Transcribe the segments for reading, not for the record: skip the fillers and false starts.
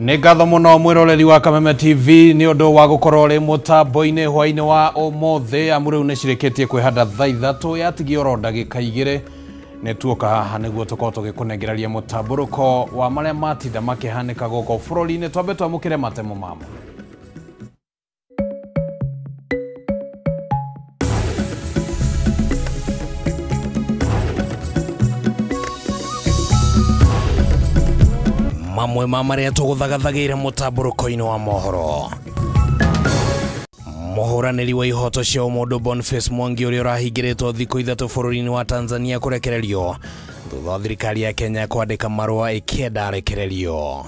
Ngatho muno mwiroreri wa Kameme TV ni undu wa gukorwo ri mutambo-ini hwaini wa umuthi amuriu ni cireketie kwihanda thaa 3 yatigi oro ndagika 2 ni tuoka haha niguo tukorwo tugikunengeraria mutamburuko wa maria matinda makihanika goko bururi-ini twambe twamukire matemo mamo. Mamwe mamaria tuguthagathagira mutamburuko-ini wa mohoro. Muhuraniri wa ihoto cia umundu Boniface Mwangi uria urahingiritwo thikũ 3 bururi-ini wa Tanzania kurekererio thutha wa thirikari ya Kenya kwandika marua ikienda arekererio.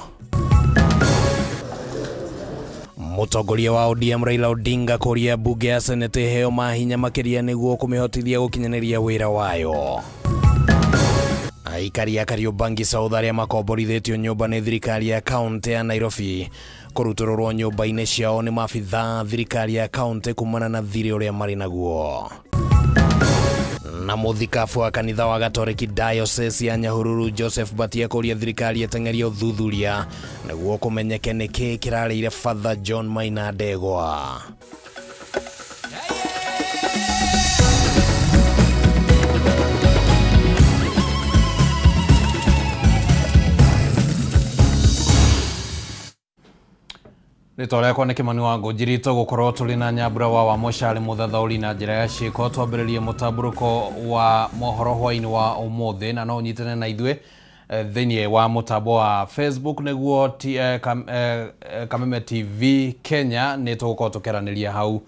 Mutongoria wa ODM Raila Odinga kuria bunge ya Senate heo mahinya makiria niguo kumihotithia gukinyaniria wira wayo. Aikari ya Kariobangi South aria makomborithetio nyumba ni thirikari ya kaunti ya Nairobi kurutururwo nyumba-ini ciao ni maabitha thirikari ya kaunti kumana na thiri uria mari naguo. Na muthikabu wa kanitha wa Gatoreki Diocese ya Nyahururu Joseph Batia kuria thirikari etengeria uthuthuria naguo kumenyeke niki kirarire Father John Maina Ndegwa. Ritore kwa Kimani wangu njirito gukorwo tuli na nyambura wa Moshari muthathauri na njira ya ciiko twambiririe mutamburuko wa mohoro hwaini wa umuthi na no nyitene na ithwe thiini wa mutambo wa Facebook niguo Kameme TV Kenya ni tugukorwo tukeraniria hau.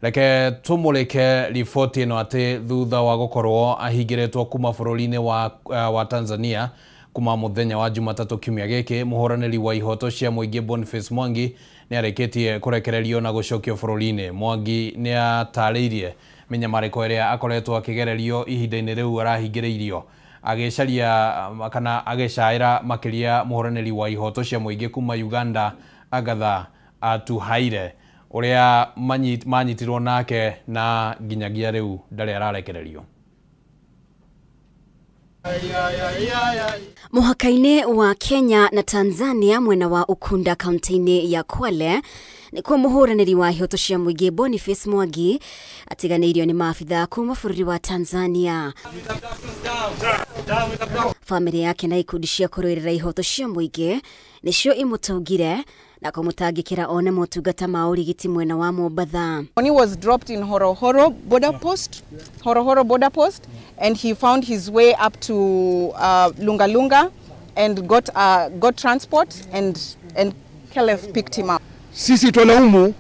Reke tumulike riboti ino ati thutha wa gukorwo ahingiritwo kuma bururi-ini wa Tanzania kuma muthenya wa Jumatatu kiumia giki muhuraniri wa ihoto cia muingi Boniface Mwangi ni areketie kurekererio na gucokio bururi-ini. Mwangi ni atariirie minyamariko iria akoretwo akigererio ihinda-ini riu arahingiriirio agicaria kana agicaira makiria muhuraniri wa ihoto cia muingi kuma Uganda Agatha Atuhaire uria manyitirwo nake na nginyagia riu ndari ararekererio. Muhaka-ini wa Kenya na Tanzania mwena wa Ukunda kaunti-ini ya Kwale ni kwa muhuraniri wa ihoto cia muingi Boniface Mwangi atiganeirio ni maabitha kuma bururi wa Tanzania. Family yake na ikundi cia kuruirira ihoto cia muingi nicio imutungire na kumutangikira one motungata ma urigiti mwena wa Mombatha. He was dropped in Horohoro border post, and he found his way up to Lunga and got transport and KLF picked him up. Sisi tunalaumu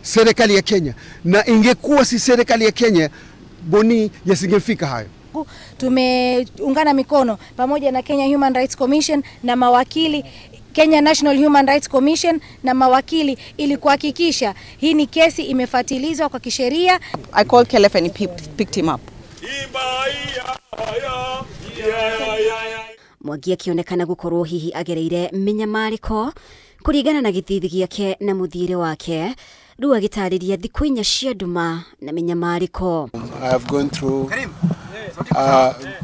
serikali ya Kenya, na ingekuwa si serikali ya Kenya Boni yasingefika hayo. Tumeungana mikono pamoja na Kenya Human Rights Commission na mawakili Kenya National Human Rights Commission na mawakili ili kuhakikisha hii ni kesi imefuatilizwa kwa kisheria. I called KLF and he picked him up. Mwangi akionekana gukorwo hihi agereire minyamariko kuringana na githithi giake na muthire wake riu agitariria thiku 4 cia nduma na minyamariko. I have gone through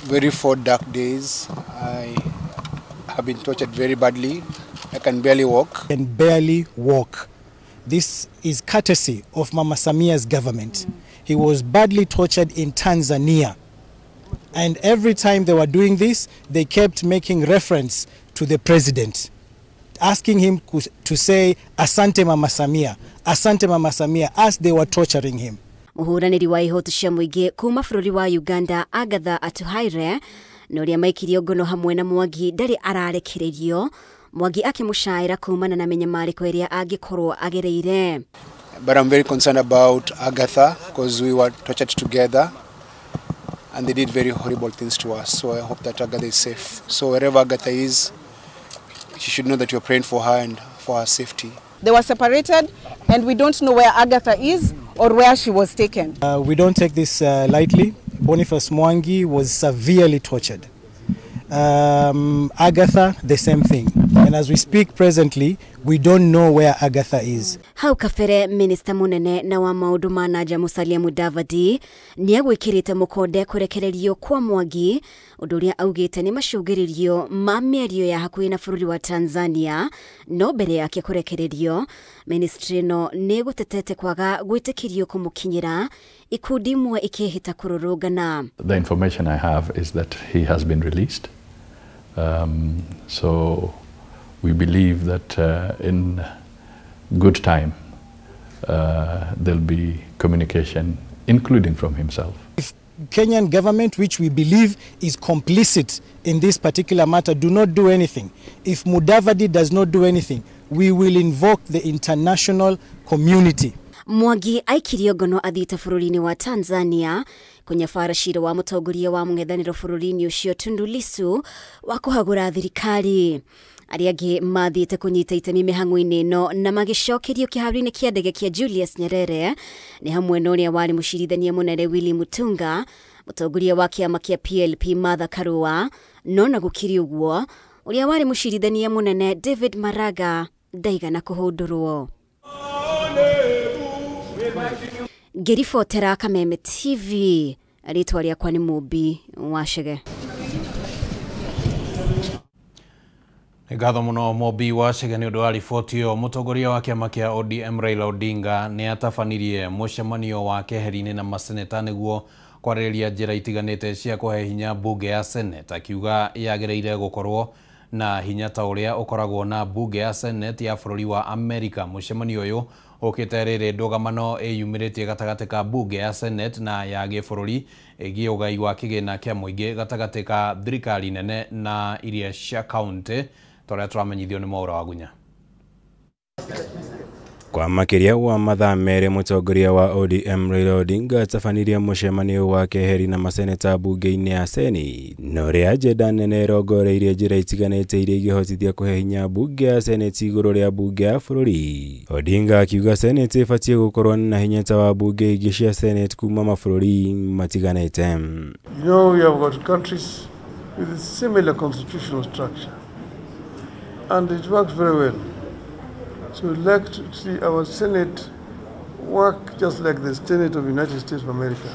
very 4 dark days. I have been tortured very badly. I can barely walk. This is courtesy of Mama Samia's government. He was badly tortured in Tanzania. And every time they were doing this, they kept making reference to the president, asking him to say, Asante Mama Samia, Asante Mama Samia, as they were torturing him. Muhuraniri wa ihoto cia muingi kuma bururi wa Uganda Agatha Atuhaire noria maikirio ngono hamwe na Mwangi ndari ararekererio. Mwangi akimushaira kumana na minyamariko iria angikorwo agereire. But I'm very concerned about Agatha because we were tortured together and they did very horrible things to us. So I hope that Agatha is safe. So wherever Agatha is, she should know that you're praying for her and for her safety. They were separated and we don't know where Agatha is or where she was taken. We don't take this lightly. Boniface Mwangi was severely tortured. Agatha, the same thing. And as we speak presently, we don't know where Agatha is. Hau kafere Minister munene na wa maundu ma nanja Musalia Mudavadi niagwikirite mukonde kurekererio kwa Mwangi undu uria augite ni macungiririo ma mĩario ya hakuhi na bururi wa Tanzania no mbere yake kurekererio ministry no ni gutetete kwaga gwitikirio kumukinyira ikundi imwe ikihita kururungana. The information I have is that he has been released. So we believe that in good time there'll be communication, including from himself. If Kenyan government, which we believe is complicit in this particular matter, do not do anything, if Mudavadi does not do anything, we will invoke the international community. Mwangi aikirio ngono athite bururi-ini wa Tanzania kunyabara cira wa mutongoria wa mung'ethaniro bururi-ini ucio Tundu Lissu wa kuhagura thirikari. Aria angi mathite kunyita itemi mihang'o-ini no na magicokerio kiharo-ini kia ndege kia Julius Nyerere ni hamwe na uria wari mucirithania munene Willy Mutunga, mutongoria wa kiama kia PLP Martha Karua, no na gukiri uguo uria wari mucirithania munene David Maraga ndaigana kuhundurwo. Ngiribotera Kameme TV, ritwa riakwa ni Mubi Wachege. Ngatho muno Mubi Wachege ni undu wa riboti iyo. Mutongoria wa kiama kia ODM Raila Odinga ni atabanirie mucemanio wa keheri-ini na maseneta niguo kwarĩrĩria njĩra itiganĩte cia kuhe hinya bunge ya Senate, akiuga yagereire gukorwo na hinya ta uria ukoragwo na bunge ya Senate ya bũrũri wa Amerika. Mucemanio uyu ukite rĩrĩ ndũgamano ĩyumĩrĩtie gatagatĩ ka bunge ya Senate na ya gĩbũrũri ĩgiĩ ũgai wa kĩgĩna kĩa mũingĩ gatagatĩ ka thirikari nene na iria cia kaunti, tũrĩa tũramenyithio nĩ Mwaura wa Gunya. Kwa makiria wa mathaa mere mutongoria wa ODM Raila Odinga atabanirie mucemanio wa keheri na maseneta bunge-ini ya Senate, no ria ajenda nene rongoreirie njĩra itiganĩte iria ingĩhotithia kuhe hinya bunge ya Senate igũrũ ria bunge ya bũrũri. Odinga akiuga Senate ibatie gukorwo na hinya ta wa bunge ingĩ cia Senate kuma mabũrũri matiganĩte. You know, we have got countries with a similar constitutional structure and it works very well. So we'd like to see our Senate work just like the Senate of the United States of America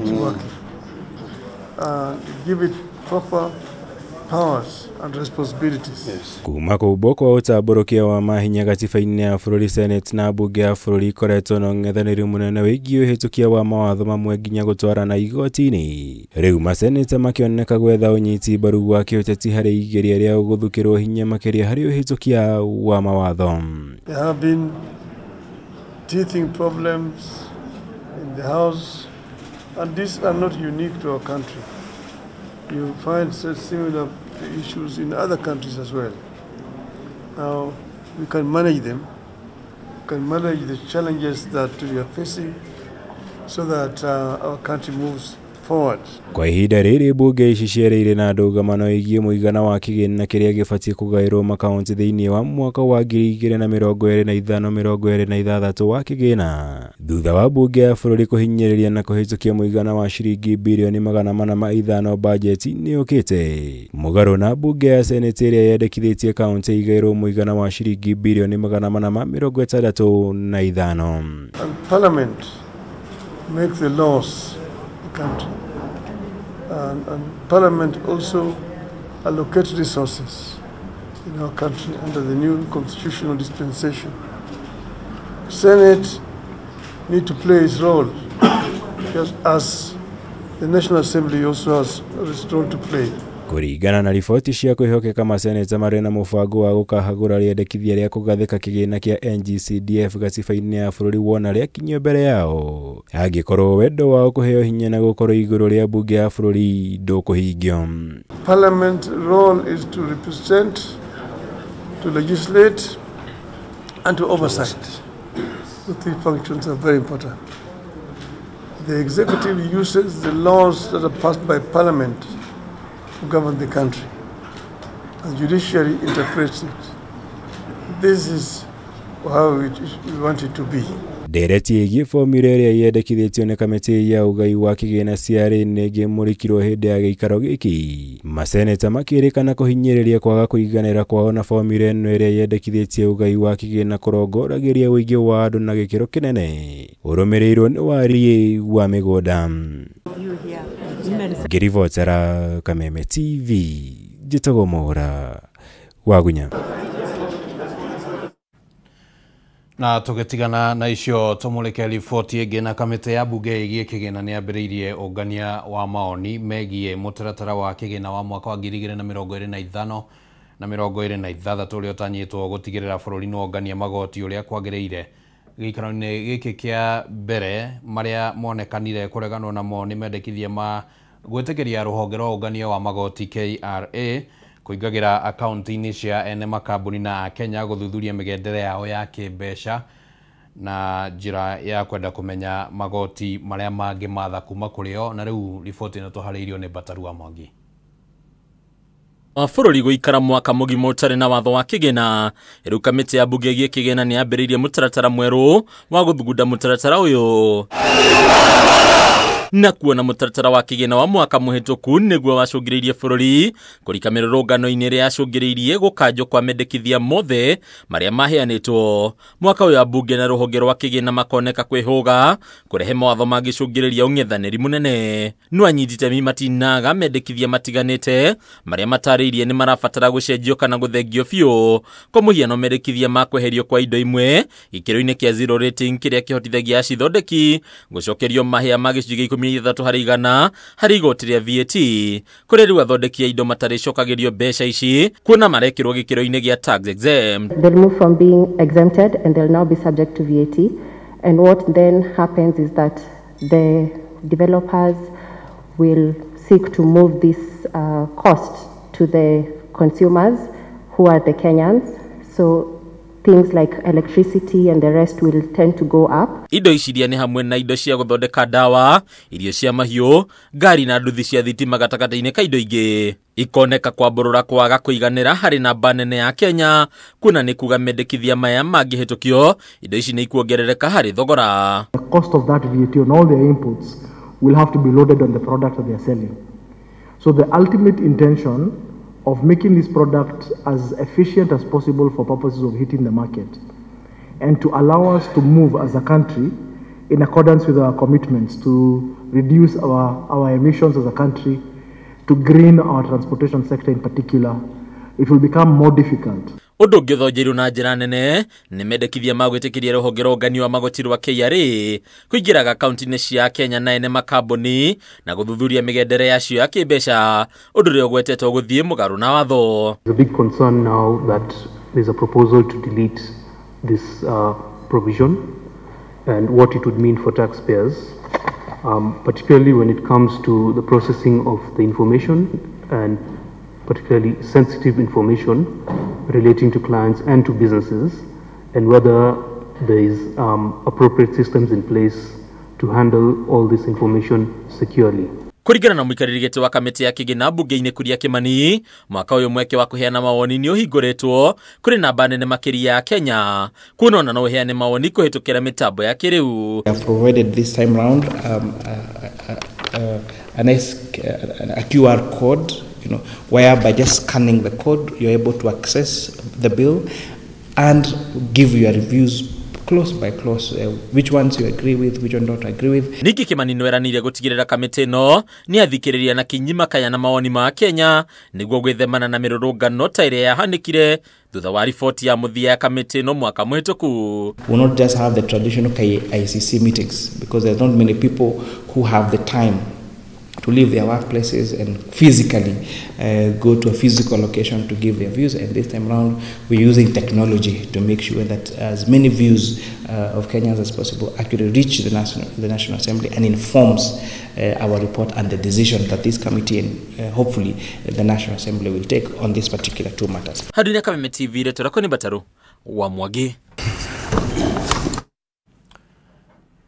is working. Give it proper powers and responsibilities. Yes. Kuma kũbwo kwa ũtambũrũkia wa mahinya gatiba-inĩ ya bũrũri, Senate na bunge ya bũrũri ikoretwo na ũng'ethanĩri mũnene wĩgiĩ ũhĩtũkia wa mawatho mamwe nginya gũtwarana igoti-inĩ. Rĩu maseneta makĩoneka gwetha ũnyiti mbaru wa kĩũteti harĩ igeria rĩa gũthukĩrwo hinya makĩria harĩ ũhĩtũkia wa mawatho. There have been teething problems in the House, and these are not unique to our country. You find such similar issues in other countries as well. Now, we can manage them, we can manage the challenges that we are facing so that our country moves forward. Kwa ihinda rĩrĩ bunge ici ciereire na ndũgamano ĩgiĩ mũigana wa kĩgĩna kĩrĩa gĩbatie kũgaĩrwo makaunti thĩinĩ wa mwaka wa 2025-26 wa kĩgĩna, thutha wa bunge ya bũrũri kũhinyĩrĩria na kũhĩtũkia mũigana wa ciringi birioni 405 bajeti-inĩ yũkĩte, mũgarũ na bunge ya Senate ĩrĩa yendekithĩtie kaunti igaĩrwo mũigana wa ciringi birioni 465. And Parliament makes the laws country, and Parliament also allocates resources in our country under the new constitutional dispensation. Senate need to play its role, just as the National Assembly also has its role to play. Kũringana na riboti cia kwĩhokeka, maseneta marĩ na mũbango wa gũkahagũra rĩendekithia rĩa kũgathĩka kĩgĩna kĩa NGCDF gatiba-inĩ ya bũrũri wona rĩakinyio mbere yao, angĩkorwo wendo wao kũheo hinya na gũkorwo igũrũ rĩa bunge ya bũrũri ndũkũhingio. Parliament role is to represent, to legislate and to oversight. The three functions are very important. The executive uses the laws that are passed by Parliament to govern the country, and judiciary interprets it. This is how we want it to be. ndereti ĩgiĩ formula ĩrĩa yendekithĩtio nĩ kamĩtĩ ya ũgai wa kĩgĩna CRA nĩĩngĩmũrĩkirwo hĩndĩ ya gĩikaro gĩkĩ. Maseneta makĩrĩkana kũhinyĩrĩria kwaga kũiganĩra kwao na formula ĩno ĩrĩa yendekithĩtie ũgai wa kĩgĩna kũrongoragĩria ũingĩ wa andũ na gĩkĩro kĩnene. Ũrũmĩrĩirwo nĩ Wariĩ wa Mĩgũnda. Ngĩribotera Kameme TV, njĩtagwo Mwaũra wa Gunya. Na tũgĩtigana na icio tũmũrĩke riboti ĩngĩ na kamĩtĩ ya mbunge ĩgiĩ kĩgĩna nĩambĩrĩirie ũngania wa maoni megiĩ mũtaratara wa kĩgĩna wa mwaka wa 2025 na 2026 ũrĩa ũtanyĩtwo gũtigĩrĩra bũrũri nĩwongania magoti ũrĩa kwagĩrĩire. Gĩikaro-inĩ gĩkĩ kĩa mbere marĩa monekanire kũreganwo namo nĩ mendekithia ma gwĩtĩkĩria rũhonge rwa ũngania wa magoti KRA kũingagĩra akaunti-inĩ cia ene makambuni na Kenya gũthuthuria mĩgendere yao ya kĩmbeca na njĩra ya kwenda kũmenya magoti marĩa mangĩ matha kuma kũrĩo. Na rĩu riboti ĩno tũharĩirio nĩ Batarua Mwangi. Bũrũri gũikara mwaka mũgima ũtarĩ na watho wa kĩgĩna, rĩu kamĩtĩ ya mbunge ĩgiĩ kĩgĩna nĩambĩrĩirie mũtaratara mwerũ wa gũthugunda mũtaratara ũyũ na kuona mũtaratara wa kĩgĩna wa mwaka mũhĩtũku nĩguo wacũngĩrĩirie bũrũri kũrika mĩrũrũngano-inĩ ĩrĩa yacũngĩrĩirie gũkanjwo kwa mendekithia mothe marĩa maheanĩtwo. Mwaka ũyũ ambunge na rũhonge rwa kĩgĩna makoneka kwĩhũga kũrehe mawatho mangĩcũngĩrĩria ũng'ethanĩri mũnene. No anyiti itemi matinaga mendekithia matiganĩte marĩa matarĩirie nĩ marabatara gũcenjio kana gũthengio biũ. Kwa mũhiano mendekithia ma kweherio kwa indo imwe gĩkĩro-inĩ kĩa zero rating kĩrĩa kĩhotithagia acithondeki gũcokerio mahĩa ma gĩcunjĩ 13% harĩ igoti rĩa VAT kũrĩ rĩu athondeki a indo matarĩcokagĩrio mbeca ici kuona marekĩrwo gĩkĩro-inĩ gĩa tax exempt. They'll move from being exempted and they'll now be subject to VAT, and what then happens is that the developers will seek to move this cost to the consumers who are the Kenyans. So things like electricity and the rest will tend to go up. Indo iciria nĩ hamwe na indo cia gũthondeka ndawa, irio cia mahiũ, ngari na nduthi cia thitima gatagatĩ-inĩ ka indo ingĩ. Ikoneka kwambũrũra kwaga kũiganĩra harĩ namba nene ya Kenya, kuna nĩ kuga mendekithia maya mangĩhĩtũkio, indo ici nĩ ikuongerereka harĩ thogora. The cost of that VAT on all their inputs will have to be loaded on the product that they are selling. So the ultimate intention of making this product as efficient as possible for purposes of hitting the market and to allow us to move as a country in accordance with our commitments to reduce our emissions as a country, to green our transportation sector in particular, it will become more difficult. Ũndũ ũngĩ ũthonjeirio na njĩra nene nĩ mendekithia ma gwĩtĩkĩria rũhonge rwa ũngania wa magoti rwa KRA kũingĩraga akaunti-inĩ cia Kenya na ene makambuni na gũthuthuria mĩgendere yacio ya kĩmbeca, ũndũ ũrĩa ũgwetetwo gũthiĩ mũgarũ na watho. There's a big concern now that there's a proposal to delete this provision and what it would mean for taxpayers, particularly when it comes to the processing of the information and particularly sensitive information relating to clients and to businesses, and whether there is appropriate systems in place to handle all this information securely. Kũringana na mũikarĩri gĩtĩ wa kamĩtĩ ya kĩgĩna mbunge-inĩ Kuria Kimani, mwaka ũyũ mweke wa kũheana mawoni nĩ ũhingũrĩtwo kũrĩ namba nene makĩria ya Kenya, kuona ona no ũheane mawoni kũhĩtũkĩra mĩtambo ya kĩrĩu. We have provided this time round a QR code, whereby just scanning the code, you're able to access the bill and give your reviews close by close, which ones you agree with, which one don't agree with. Niki Kimani nĩweranĩire gũtigĩrĩra kamĩtĩ ĩno nĩ athikĩrĩria na kinyima kaya na mawoni ma Kenya nĩguo gwĩthemana na mĩrũrũngano ta ĩrĩa yahanĩkire thutha wa riboti ya mũthia ya kamĩtĩ ĩno mwaka mũhĩtũku. We will not just have the traditional KICC meetings because there's not many people who have the time to leave their workplaces and physically go to a physical location to give their views. And this time around, we're using technology to make sure that as many views of Kenyans as possible actually reach the National Assembly and informs our report and the decision that this committee and hopefully the National Assembly will take on this particular two matters. Haduna Kameme TV retorako ni Bataru wa Mwangi.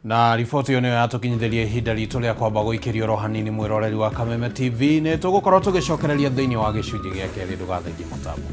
Na riboti ĩyo nĩyo yatũkinyithĩria ihinda ritũ rĩa kwamba gũikĩrio ro hanini mwĩroreri wa Kameme TV. Nĩ tũgũkorwo tũgĩcokereria thĩinĩ wa gĩcunjĩ gĩa kerĩ, ndũgathengie mũtambo.